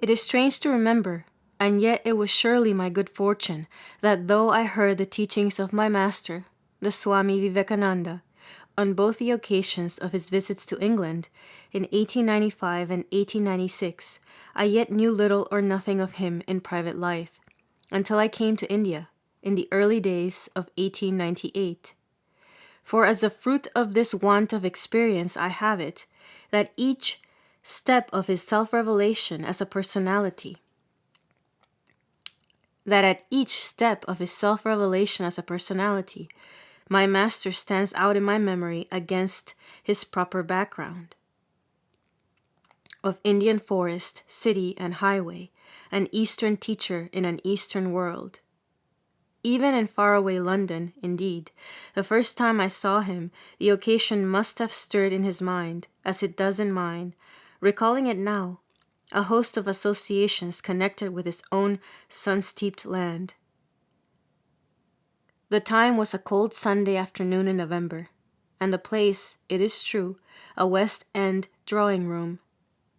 It is strange to remember, and yet it was surely my good fortune that though I heard the teachings of my master, the Swami Vivekananda, on both the occasions of his visits to England in 1895 and 1896, I yet knew little or nothing of him in private life, until I came to India in the early days of 1898. For as the fruit of this want of experience I have it, that each step of his self-revelation as a personality, that at each step of his self-revelation as a personality, my master stands out in my memory against his proper background of Indian forest, city, and highway, an Eastern teacher in an Eastern world. Even in faraway London, indeed, the first time I saw him, the occasion must have stirred in his mind, as it does in mine, recalling it now, a host of associations connected with his own sun-steeped land. The time was a cold Sunday afternoon in November, and the place, it is true, a West End drawing-room.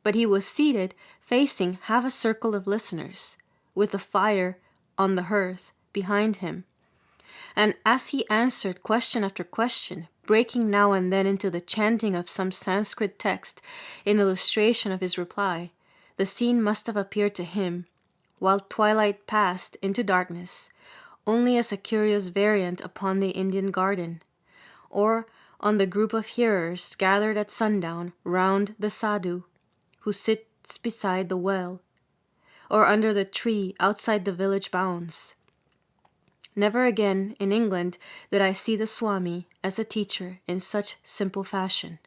But he was seated, facing half a circle of listeners, with a fire on the hearth behind him. And as he answered question after question, breaking now and then into the chanting of some Sanskrit text in illustration of his reply, the scene must have appeared to him, while twilight passed into darkness, only as a curious variant upon the Indian garden, or on the group of hearers gathered at sundown round the sadhu, who sits beside the well, or under the tree outside the village bounds. Never again in England did I see the Swami as a teacher in such simple fashion.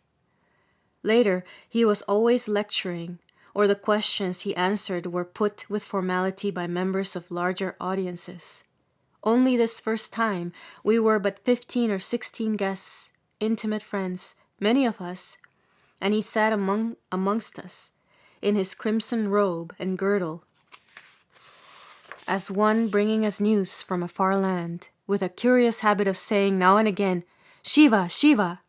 Later, he was always lecturing, or the questions he answered were put with formality by members of larger audiences. Only this first time we were but 15 or 16 guests, intimate friends, many of us, and he sat amongst us, in his crimson robe and girdle, as one bringing us news from a far land, with a curious habit of saying now and again, "Shiva, Shiva,"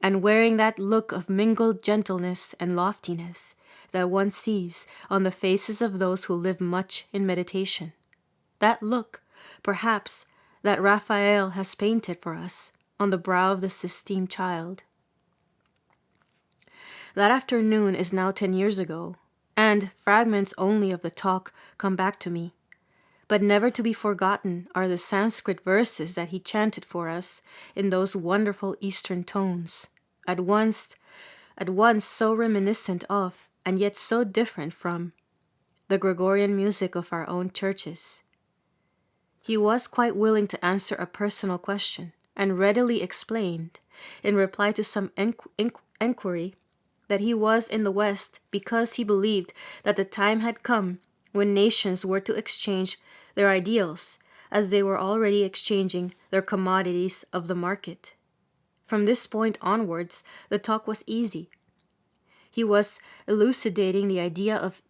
and wearing that look of mingled gentleness and loftiness that one sees on the faces of those who live much in meditation. That look, perhaps, that Raphael has painted for us on the brow of the Sistine Child. That afternoon is now 10 years ago, and fragments only of the talk come back to me. But never to be forgotten are the Sanskrit verses that he chanted for us in those wonderful Eastern tones, at once so reminiscent of, and yet so different from, the Gregorian music of our own churches. He was quite willing to answer a personal question, and readily explained, in reply to some enquiry, that he was in the West because he believed that the time had come when nations were to exchange their ideals, as they were already exchanging their commodities of the market. From this point onwards, the talk was easy. He was elucidating the idea of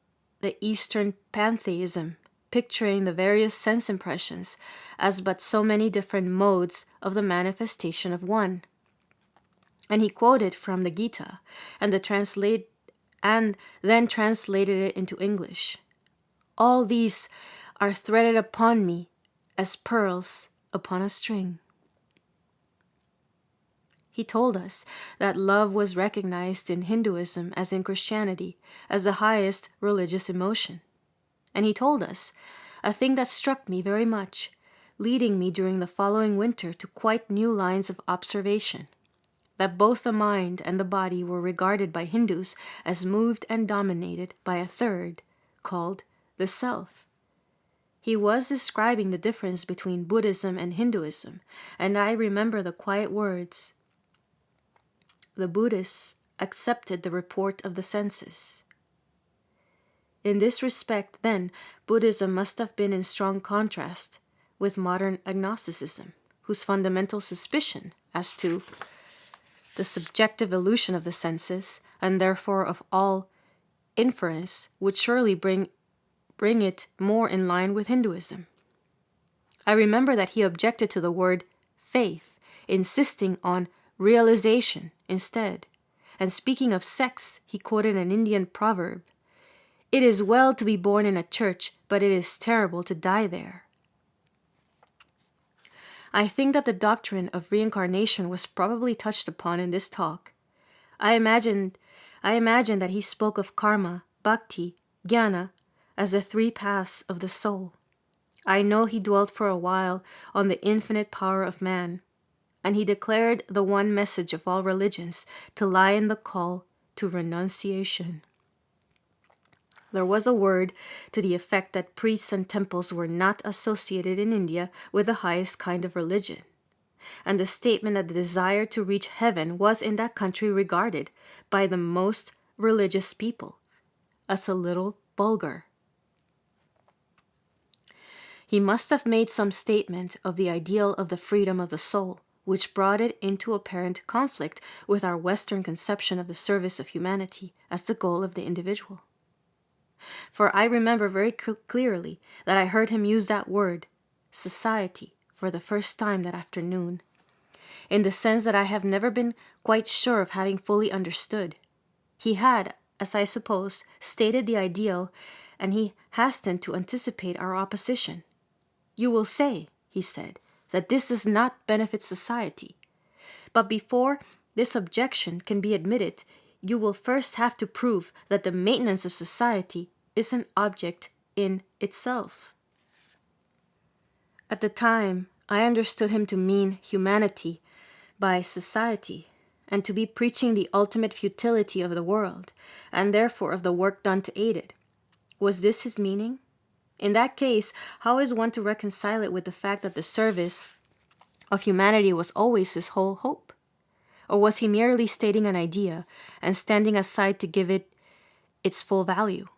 the Eastern pantheism, picturing the various sense impressions as but so many different modes of the manifestation of one. And he quoted from the Gita and then translated it into English. All these are threaded upon me as pearls upon a string. He told us that love was recognized in Hinduism as in Christianity as the highest religious emotion. And he told us a thing that struck me very much, leading me during the following winter to quite new lines of observation, that both the mind and the body were regarded by Hindus as moved and dominated by a third, called the self. He was describing the difference between Buddhism and Hinduism, and I remember the quiet words, "The Buddhists accepted the report of the senses." In this respect, then, Buddhism must have been in strong contrast with modern agnosticism, whose fundamental suspicion as to the subjective illusion of the senses, and therefore of all inference, would surely bring it more in line with Hinduism. I remember that he objected to the word faith, insisting on realization instead, and speaking of sex, he quoted an Indian proverb, It is well to be born in a church, but it is terrible to die there. I think that the doctrine of reincarnation was probably touched upon in this talk. I imagine that he spoke of karma, bhakti, jnana as the three paths of the soul. I know he dwelt for a while on the infinite power of man, and he declared the one message of all religions to lie in the call to renunciation. There was a word to the effect that priests and temples were not associated in India with the highest kind of religion, and the statement that the desire to reach heaven was in that country regarded by the most religious people as a little vulgar. He must have made some statement of the ideal of the freedom of the soul, which brought it into apparent conflict with our Western conception of the service of humanity as the goal of the individual. For I remember very clearly that I heard him use that word, society, for the first time that afternoon, in the sense that I have never been quite sure of having fully understood. He had, as I suppose, stated the ideal, and he hastened to anticipate our opposition. You will say, he said, that this does not benefit society. But before this objection can be admitted, you will first have to prove that the maintenance of society is an object in itself. At the time, I understood him to mean humanity by society, and to be preaching the ultimate futility of the world, and therefore of the work done to aid it. Was this his meaning? In that case, how is one to reconcile it with the fact that the service of humanity was always his whole hope? Or was he merely stating an idea and standing aside to give it its full value?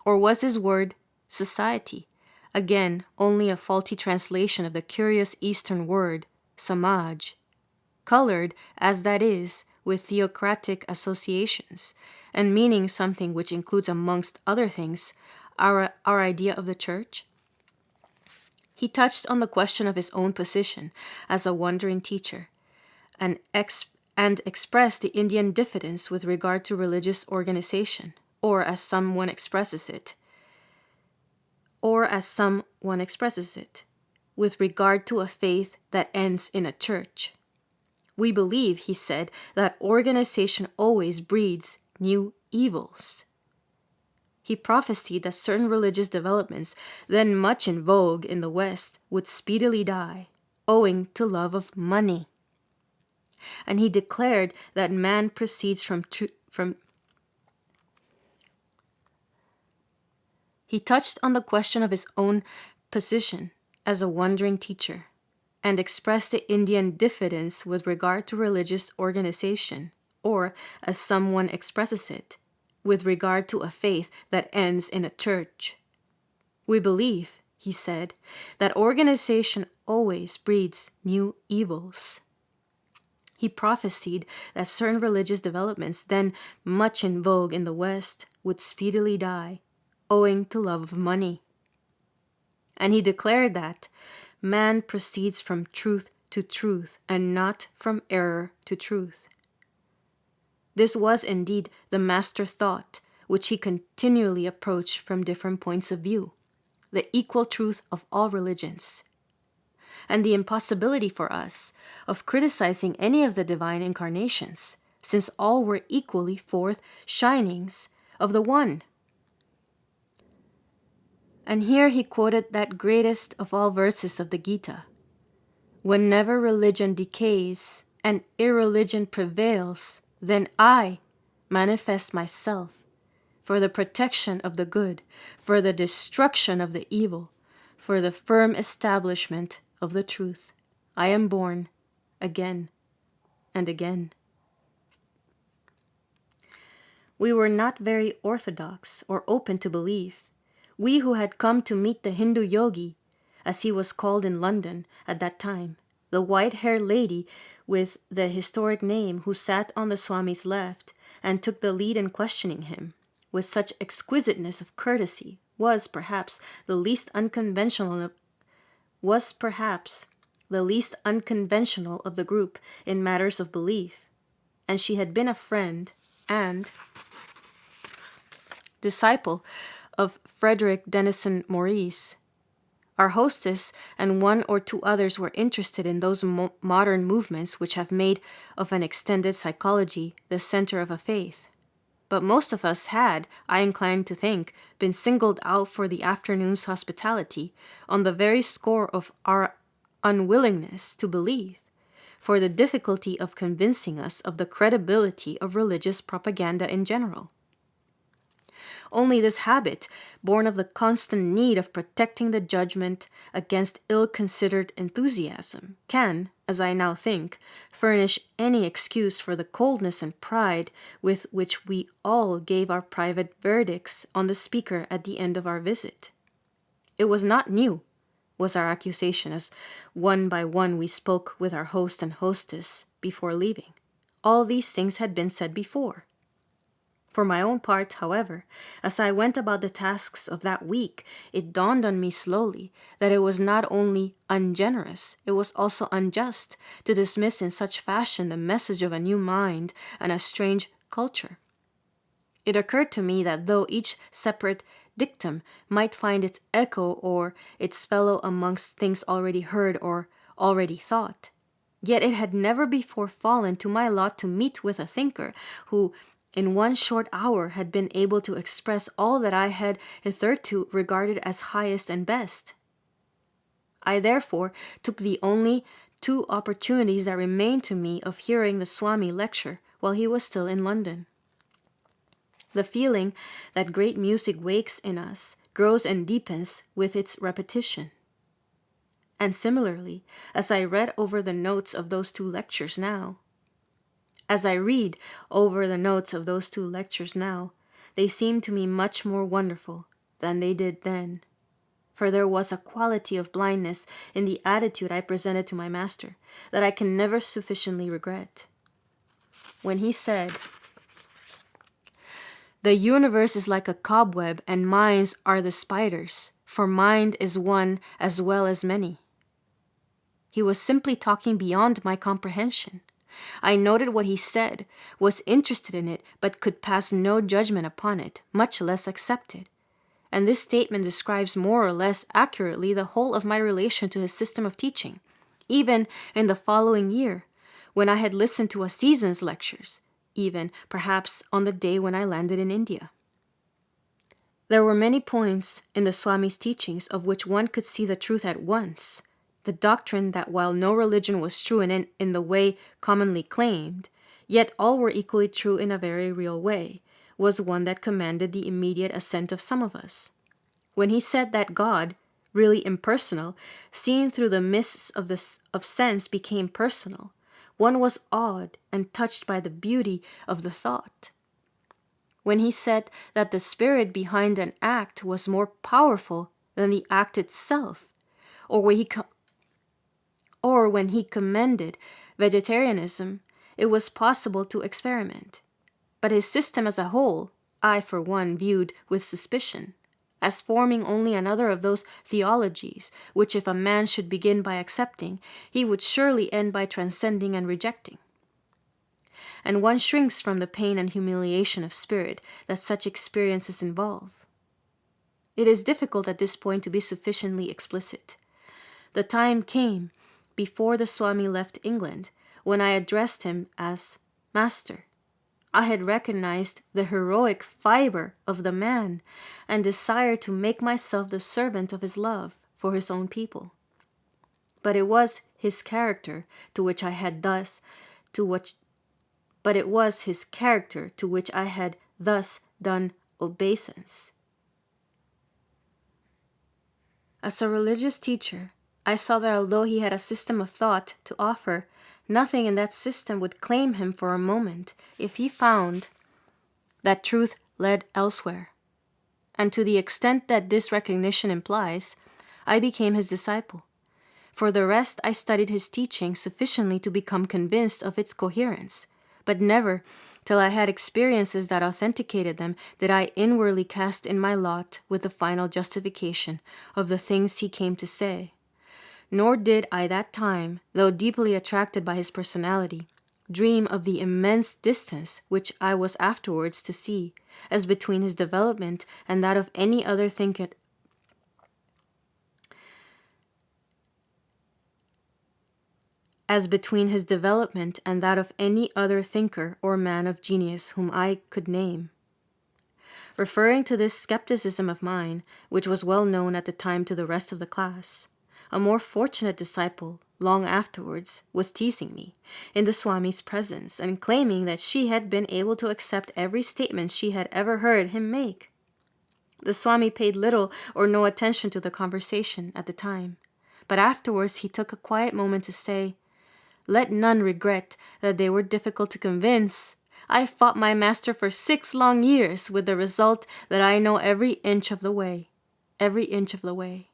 Or was his word society, again only a faulty translation of the curious Eastern word samaj, colored as that is with theocratic associations, and meaning something which includes amongst other things our idea of the church? He touched on the question of his own position as a wandering teacher, and expressed the Indian diffidence with regard to religious organization, or as someone expresses it, with regard to a faith that ends in a church. We believe, he said, that organization always breeds new evils. He prophesied that certain religious developments, then much in vogue in the West, would speedily die, owing to love of money. And he declared that man proceeds He touched on the question of his own position as a wandering teacher, and expressed the Indian diffidence with regard to religious organization, or, as someone expresses it, with regard to a faith that ends in a church. We believe, he said, that organization always breeds new evils. He prophesied that certain religious developments, then much in vogue in the West, would speedily die, owing to love of money. And he declared that man proceeds from truth to truth, and not from error to truth. This was indeed the master thought which he continually approached from different points of view, the equal truth of all religions, and the impossibility for us of criticizing any of the divine incarnations, since all were equally forth shinings of the one. And here he quoted that greatest of all verses of the Gita: whenever religion decays and irreligion prevails, then I manifest myself for the protection of the good, for the destruction of the evil, for the firm establishment of the truth. I am born again and again. We were not very orthodox or open to belief. We who had come to meet the Hindu yogi, as he was called in London at that time, the white-haired lady with the historic name who sat on the Swami's left and took the lead in questioning him with such exquisiteness of courtesy, was perhaps the least unconventional of the group in matters of belief, and she had been a friend and disciple of Frederick Denison Maurice. Our hostess and one or two others were interested in those modern movements which have made of an extended psychology the center of a faith. But most of us had, I incline to think, been singled out for the afternoon's hospitality on the very score of our unwillingness to believe, for the difficulty of convincing us of the credibility of religious propaganda in general. Only this habit, born of the constant need of protecting the judgment against ill-considered enthusiasm, can, as I now think, furnish any excuse for the coldness and pride with which we all gave our private verdicts on the speaker at the end of our visit. It was not new, was our accusation as one by one we spoke with our host and hostess before leaving. All these things had been said before. For my own part, however, as I went about the tasks of that week, it dawned on me slowly that it was not only ungenerous, it was also unjust to dismiss in such fashion the message of a new mind and a strange culture. It occurred to me that though each separate dictum might find its echo or its fellow amongst things already heard or already thought, yet it had never before fallen to my lot to meet with a thinker who, in one short hour, had been able to express all that I had hitherto regarded as highest and best. I therefore took the only 2 opportunities that remained to me of hearing the Swami lecture while he was still in London. The feeling that great music wakes in us grows and deepens with its repetition. And similarly, as I read over the notes of those 2 lectures now, they seem to me much more wonderful than they did then. For there was a quality of blindness in the attitude I presented to my master that I can never sufficiently regret. When he said, "The universe is like a cobweb and minds are the spiders, for mind is one as well as many," he was simply talking beyond my comprehension. I noted what he said, was interested in it, but could pass no judgment upon it, much less accept it. And this statement describes more or less accurately the whole of my relation to his system of teaching, even in the following year, when I had listened to a season's lectures, even, perhaps, on the day when I landed in India. There were many points in the Swami's teachings of which one could see the truth at once. The doctrine that while no religion was true in the way commonly claimed, yet all were equally true in a very real way, was one that commanded the immediate assent of some of us. When he said that God, really impersonal, seen through the mists of sense became personal, one was awed and touched by the beauty of the thought. When he said that the spirit behind an act was more powerful than the act itself, or when he commended vegetarianism, it was possible to experiment. But his system as a whole, I for one viewed with suspicion, as forming only another of those theologies which if a man should begin by accepting, he would surely end by transcending and rejecting. And one shrinks from the pain and humiliation of spirit that such experiences involve. It is difficult at this point to be sufficiently explicit. The time came, before the Swami left England, when I addressed him as Master. I had recognized the heroic fiber of the man and desired to make myself the servant of his love for his own people. But it was his character to which I had thus done obeisance. As a religious teacher, I saw that although he had a system of thought to offer, nothing in that system would claim him for a moment if he found that truth led elsewhere. And to the extent that this recognition implies, I became his disciple. For the rest, I studied his teaching sufficiently to become convinced of its coherence, but never, till I had experiences that authenticated them, did I inwardly cast in my lot with the final justification of the things he came to say. Nor did I that time, though deeply attracted by his personality, dream of the immense distance which I was afterwards to see, as between his development and that of any other thinker. As between his development and that of any other thinker or man of genius whom I could name. Referring to this skepticism of mine, which was well known at the time to the rest of the class, a more fortunate disciple, long afterwards, was teasing me, in the Swami's presence, and claiming that she had been able to accept every statement she had ever heard him make. The Swami paid little or no attention to the conversation at the time, but afterwards he took a quiet moment to say, "Let none regret that they were difficult to convince. I fought my master for 6 long years, with the result that I know every inch of the way. Every inch of the way."